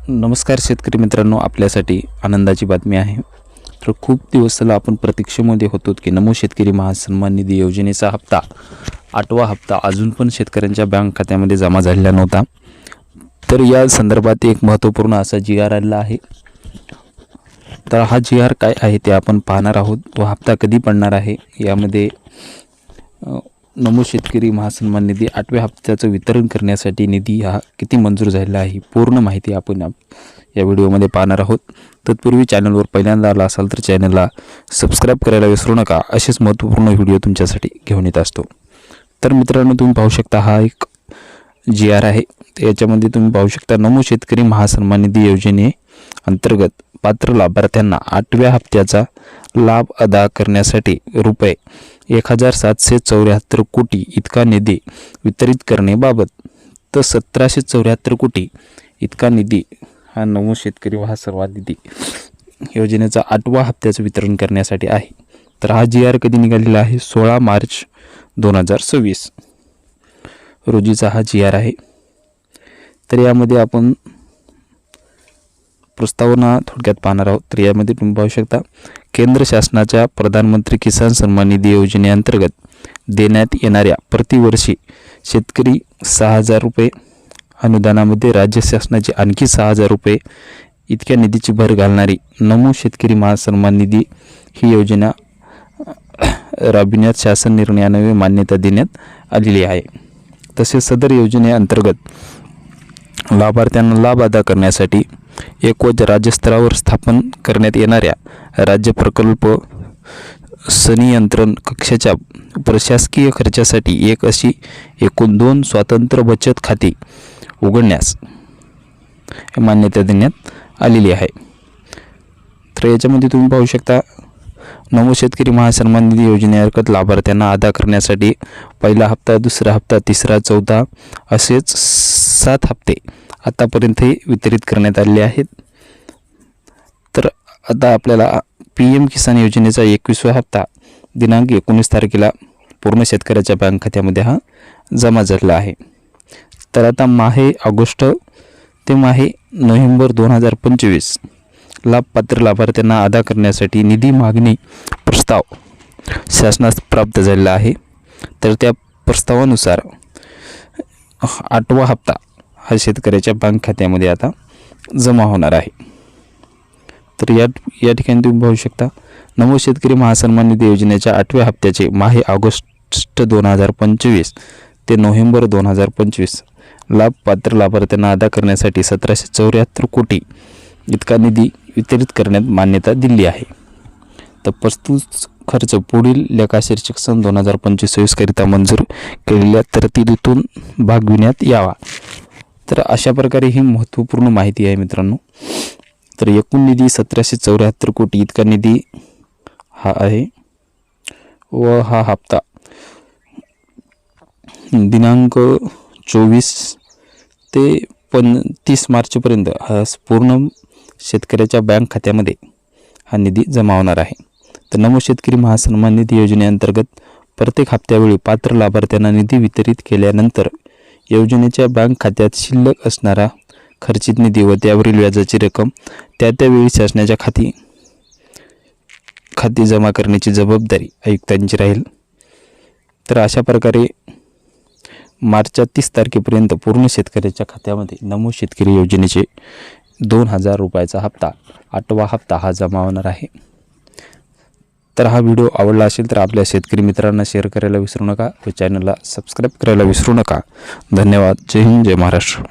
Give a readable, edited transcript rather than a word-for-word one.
नमस्कार शेतकरी मित्रांनो, आपल्यासाठी आनंदाची बातमी आहे। तर खूप दिवस झाला आपण प्रतीक्षेमध्ये होतो की नमो शेतकरी महासन्मान निधी योजनेचा हप्ता 8वा हप्ता अजून पण शेतकऱ्यांच्या बँक खात्यामध्ये जमा झालेला नव्हता। तर या संदर्भात एक महत्त्वपूर्ण असा जी.आर. आलेला आहे। तर हा जी.आर. काय आहे ते आपण पाहणार आहोत। तो हप्ता कधी पडणार आहे, यामध्ये नमो शेतकरी महासन्मान निधी 8व्या हप्त्याचं वितरण करण्यासाठी निधी हा किती मंजूर झालेला आहे, पूर्ण माहिती आपण या व्हिडिओमध्ये पाहणार आहोत। तत्पूर्वी चॅनलवर पहिल्यांदा आला असाल तर चॅनलला सबस्क्राईब करायला विसरू नका। असेच महत्त्वपूर्ण व्हिडिओ तुमच्यासाठी घेऊन येत असतो। तर मित्रांनो, तुम्ही पाहू शकता हा एक जी.आर. आहे। याच्यामध्ये तुम्ही पाहू शकता नमो शेतकरी महासन्मान निधी योजने अंतर्गत पात्र लाभार्थ्यांना 8व्या हप्त्याचा लाभ अदा करण्यासाठी रुपये 1774 कोटी इतका निधी वितरित करण्याबाबत तर 1774 कोटी इतका निधी हा नमो शेतकरी महासन्मान निधी योजनेचा 8व्या हप्त्याचं वितरण करण्यासाठी आहे। तर हा जी.आर. कधी निघालेला आहे, 16 मार्च 2026 रोजीचा हा जी.आर. आहे। तर यामध्ये आपण प्रस्तावना थोडक्यात पाहणार आहोत। तर यामध्ये तुम्ही पाहू शकता केंद्र शासनाच्या प्रधानमंत्री किसान सन्मान निधी योजनेअंतर्गत देण्यात येणाऱ्या प्रतिवर्षी शेतकरी 6,000 रुपये अनुदानामध्ये राज्य शासनाचे आणखी 6,000 रुपये इतक्या निधीची भर घालणारी नमो शेतकरी महासन्मान निधी ही योजना राबविण्यात शासन निर्णयाने मान्यता देण्यात आलेली आहे। तसेच सदर योजनेअंतर्गत लाभार्थ्यांना लाभ अदा करण्यासाठी एकवच राज्यस्तरावर स्थापन करण्यात येणाऱ्या राज्य प्रकल्प संनियंत्रण कक्षाच्या प्रशासकीय खर्चासाठी एक अशी एकूण 2 स्वतंत्र बचत खाती उघडण्यास मान्यता देण्यात आलेली आहे। तर याच्यामध्ये तुम्ही पाहू शकता नमो शेतकरी महासन्मान निधी योजनेअंतर्गत लाभार्थ्यांना अदा करण्यासाठी पहिला हप्ता, दुसरा हप्ता, तिसरा, चौथा असेच 7 हप्ते आतापर्यंत वितरित करण्यात आलेले आहेत। तर आता आपल्याला PM किसान योजनेचा 21वा हप्ता दिनांक 19 तारखेला पूर्ण शेतकऱ्याच्या बँक खात्यामध्ये हा जमा झालेला आहे। तर आता माहे ऑगस्ट ते माहे नोव्हेंबर 2025 लाभपात्र लाभार्थ्यांना अदा करण्यासाठी निधी मागणी प्रस्ताव शासनास प्राप्त झालेला आहे। तर त्या प्रस्तावानुसार 8वा हप्ता हा शेतकऱ्याच्या बँक खात्यामध्ये आता जमा होणार आहे। तर या ठिकाणी तुम्ही पाहू शकता नमो शेतकरी महासन्मान निधी योजनेच्या 8व्या हप्त्याचे माहे ऑगस्ट 2025 ते नोव्हेंबर 2025 लाभपात्र लाभार्थ्यांना अदा करण्यासाठी 1774 कोटी इतका निधी वितरित करण्यात मान्यता दिली आहे। तर प्रस्तुत खर्च पुढील लेखाशीर्षक सन 2025 करिता मंजूर केलेल्या तरतुदीतून भागविण्यात यावा। तर अशा प्रकारे ही महत्त्वपूर्ण माहिती आहे मित्रांनो। तर एकूण निधी 1774 कोटी इतका निधी हा आहे व हा हप्ता दिनांक 24 ते 30 मार्चपर्यंत हा पूर्ण शेतकऱ्याच्या बँक खात्यामध्ये हा निधी जमा होणार आहे। तर नमो शेतकरी महासन्मान निधी योजनेअंतर्गत प्रत्येक हप्त्यावेळी पात्र लाभार्थ्यांना निधी वितरित केल्यानंतर योजनेच्या बँक खात्यात शिल्लक असणारा खर्चित निधी व त्यावरील व्याजाची रक्कम त्यावेळी शासनाच्या खाती जमा करण्याची जबाबदारी आयुक्तांची राहील। तर अशा प्रकारे मार्चच्या 30 तारखेपर्यंत पूर्ण शेतकऱ्याच्या खात्यामध्ये नमो शेतकरी योजनेचे 2,000 रुपयाचा हप्ता 8वा हप्ता हा जमा होणार आहे। तर हा व्हिडिओ आवडला असेल तर आपल्या शेतकरी मित्रांना शेअर करायला विसरू नका व चॅनलला सबस्क्राईब करायला विसरू नका। धन्यवाद। जय हिंद, जय महाराष्ट्र।